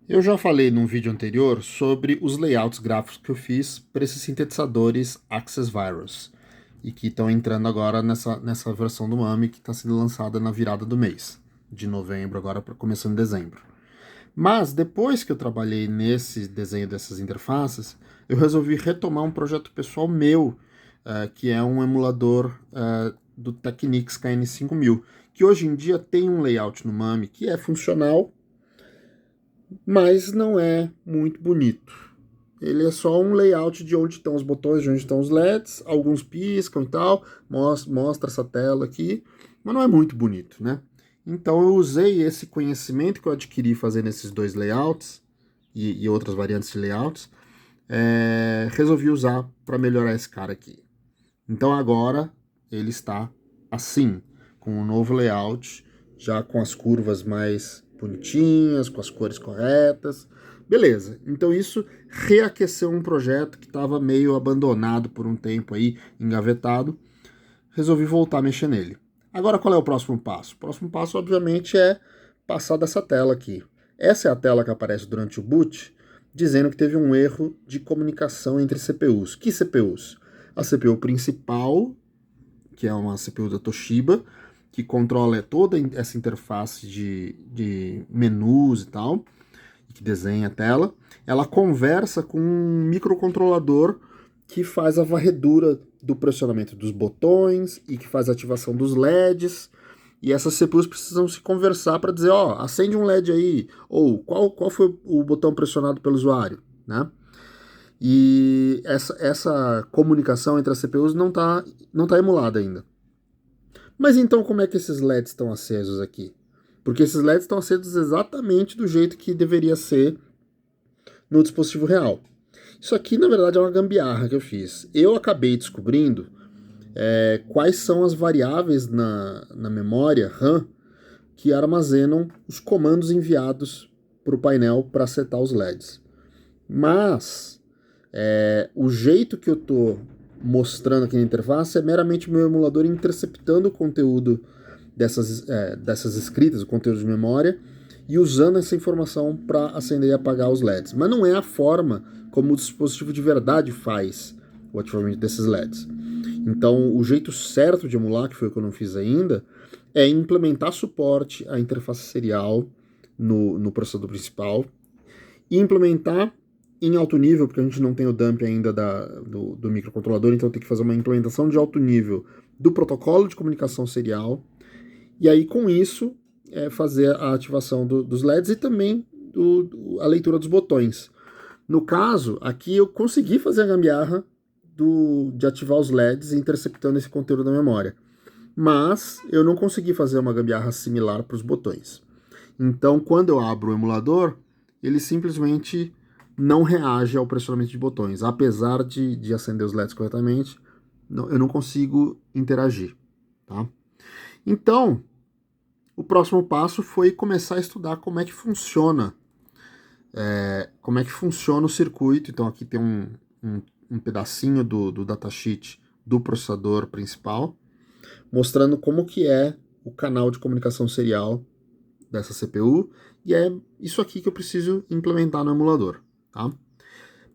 Eu já falei num vídeo anterior sobre os layouts gráficos que eu fiz para esses sintetizadores Access Virus e que estão entrando agora nessa versão do MAMI que está sendo lançada na virada do mês, de novembro agora para começando dezembro. Mas depois que eu trabalhei nesse desenho dessas interfaces, eu resolvi retomar um projeto pessoal meu, que é um emulador do Technics KN5000, que hoje em dia tem um layout no MAMI que é funcional, mas não é muito bonito. Ele é só um layout de onde estão os botões, de onde estão os LEDs, alguns piscam e tal, mostra essa tela aqui, mas não é muito bonito, né? Então eu usei esse conhecimento que eu adquiri fazendo esses dois layouts e outras variantes de layouts, resolvi usar para melhorar esse cara aqui. Então agora ele está assim, com um novo layout, já com as curvas mais bonitinhas, com as cores corretas. Beleza, então isso reaqueceu um projeto que estava meio abandonado por um tempo aí, engavetado. Resolvi voltar a mexer nele. Agora qual é o próximo passo? O próximo passo, obviamente, é passar dessa tela aqui. Essa é a tela que aparece durante o boot, dizendo que teve um erro de comunicação entre CPUs. Que CPUs? A CPU principal, que é uma CPU da Toshiba, que controla toda essa interface de menus e tal, que desenha a tela, ela conversa com um microcontrolador que faz a varredura do pressionamento dos botões e que faz a ativação dos LEDs. E essas CPUs precisam se conversar para dizer, ó, acende um LED aí, ou qual foi o botão pressionado pelo usuário, né? E essa comunicação entre as CPUs não tá emulada ainda. Mas então como é que esses LEDs estão acesos aqui? Porque esses LEDs estão acesos exatamente do jeito que deveria ser no dispositivo real. Isso aqui, na verdade, é uma gambiarra que eu fiz. Eu acabei descobrindo quais são as variáveis na memória RAM que armazenam os comandos enviados para o painel para setar os LEDs. Mas o jeito que eu estou mostrando aqui na interface é meramente o meu emulador interceptando o conteúdo dessas escritas, o conteúdo de memória, e usando essa informação para acender e apagar os LEDs. Mas não é a forma como o dispositivo de verdade faz o ativamento desses LEDs. Então, o jeito certo de emular, que foi o que eu não fiz ainda, é implementar suporte à interface serial no processador principal e implementar em alto nível, porque a gente não tem o dump ainda do microcontrolador, então tem que fazer uma implementação de alto nível do protocolo de comunicação serial, e aí com isso fazer a ativação dos LEDs e também a leitura dos botões. No caso, aqui eu consegui fazer a gambiarra de ativar os LEDs interceptando esse conteúdo da memória, mas eu não consegui fazer uma gambiarra similar para os botões. Então, quando eu abro o emulador, ele simplesmente não reage ao pressionamento de botões. Apesar de acender os LEDs corretamente, eu não consigo interagir. Tá? Então, o próximo passo foi começar a estudar como é que funciona. Como é que funciona o circuito. Então, aqui tem um pedacinho do datasheet do processador principal, mostrando como que é o canal de comunicação serial dessa CPU, e é isso aqui que eu preciso implementar no emulador, tá?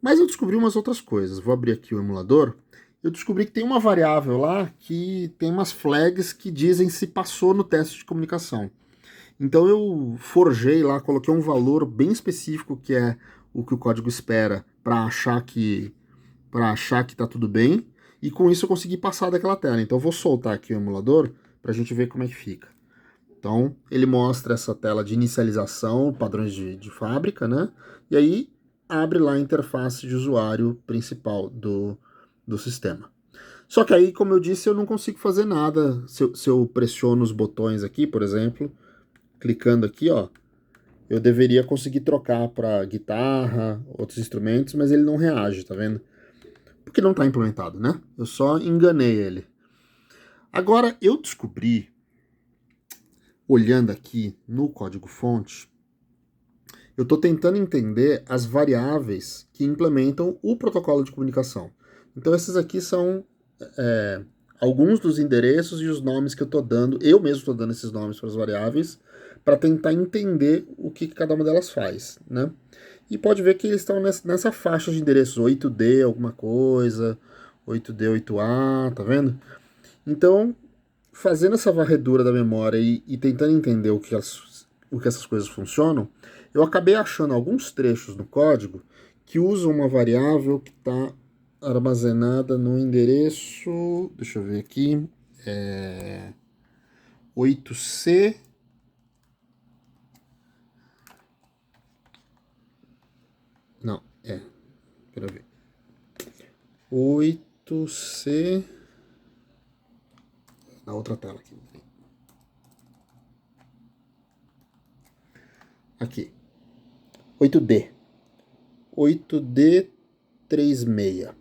Mas eu descobri umas outras coisas. Vou abrir aqui o emulador. Eu descobri que tem uma variável lá que tem umas flags que dizem se passou no teste de comunicação. Então eu forjei lá, coloquei um valor bem específico que é o que o código espera para achar que tá tudo bem, e com isso eu consegui passar daquela tela. Então eu vou soltar aqui o emulador para a gente ver como é que fica. Então, ele mostra essa tela de inicialização, padrões de fábrica, né? E aí, abre lá a interface de usuário principal do sistema. Só que aí, como eu disse, eu não consigo fazer nada. Se eu pressiono os botões aqui, por exemplo, clicando aqui, ó, eu deveria conseguir trocar para guitarra, outros instrumentos, mas ele não reage, tá vendo? Porque não está implementado, né? Eu só enganei ele. Agora, eu descobri, olhando aqui no código-fonte, eu estou tentando entender as variáveis que implementam o protocolo de comunicação. Então esses aqui são alguns dos endereços e os nomes que eu estou dando, eu mesmo estou dando esses nomes para as variáveis, para tentar entender o que cada uma delas faz, né? E pode ver que eles estão nessa faixa de endereços 8D alguma coisa, 8D 8A, tá vendo? Então, fazendo essa varredura da memória e tentando entender o que essas coisas funcionam, eu acabei achando alguns trechos no código que usam uma variável que está armazenada no endereço, deixa eu ver aqui, 8C. Não, quero ver. 8C. Na outra tela aqui. Aqui. 8D. 8D36.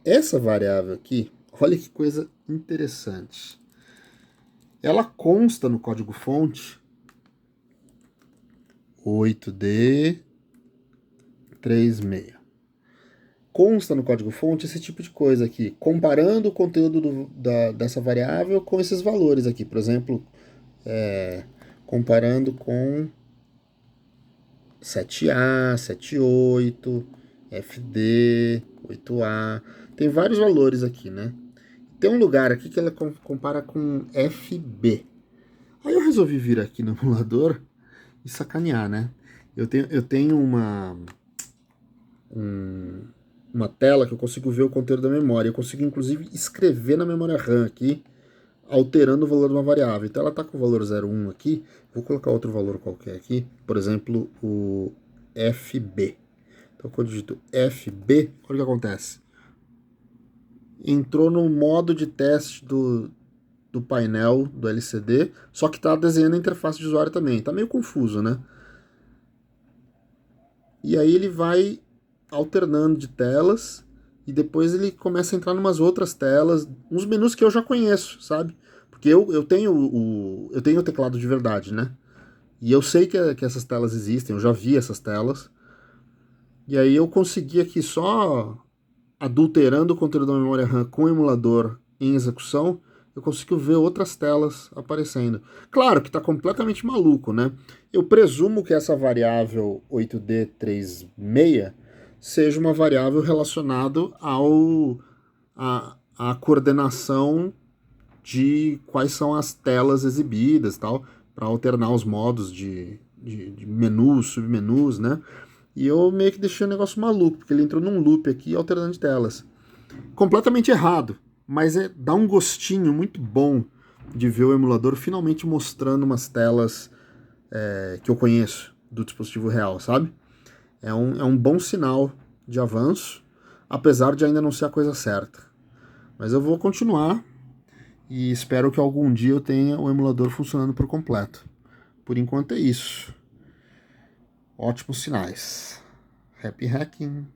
Essa variável aqui, olha que coisa interessante. Ela consta no código-fonte 8D36. Consta no código-fonte esse tipo de coisa aqui, comparando o conteúdo dessa variável com esses valores aqui. Por exemplo, comparando com 7A, 78, FD, 8A. Tem vários valores aqui, né? Tem um lugar aqui que ela compara com FB. Aí eu resolvi vir aqui no emulador e sacanear, né? Eu tenho uma tela que eu consigo ver o conteúdo da memória. Eu consigo, inclusive, escrever na memória RAM aqui, alterando o valor de uma variável. Então ela está com o valor 0,1 aqui. Vou colocar outro valor qualquer aqui. Por exemplo, o FB. Então quando eu digito FB, olha o que acontece. Entrou no modo de teste do painel do LCD, só que está desenhando a interface de usuário também. Está meio confuso, né? E aí ele vai alternando de telas e depois ele começa a entrar em umas outras telas, uns menus que eu já conheço, sabe? Porque eu tenho o teclado de verdade, né? E eu sei que essas telas existem, eu já vi essas telas. E aí eu consegui aqui só adulterando o conteúdo da memória RAM com o emulador em execução, eu consigo ver outras telas aparecendo. Claro que está completamente maluco, né? Eu presumo que essa variável 8D36 seja uma variável relacionada à coordenação de quais são as telas exibidas, tal, para alternar os modos de menus, submenus, né? E eu meio que deixei o negócio maluco, porque ele entrou num loop aqui alternando de telas. Completamente errado, mas dá um gostinho muito bom de ver o emulador finalmente mostrando umas telas que eu conheço do dispositivo real, sabe? É um bom sinal de avanço, apesar de ainda não ser a coisa certa. Mas eu vou continuar e espero que algum dia eu tenha o emulador funcionando por completo. Por enquanto é isso. Ótimos sinais. Happy hacking!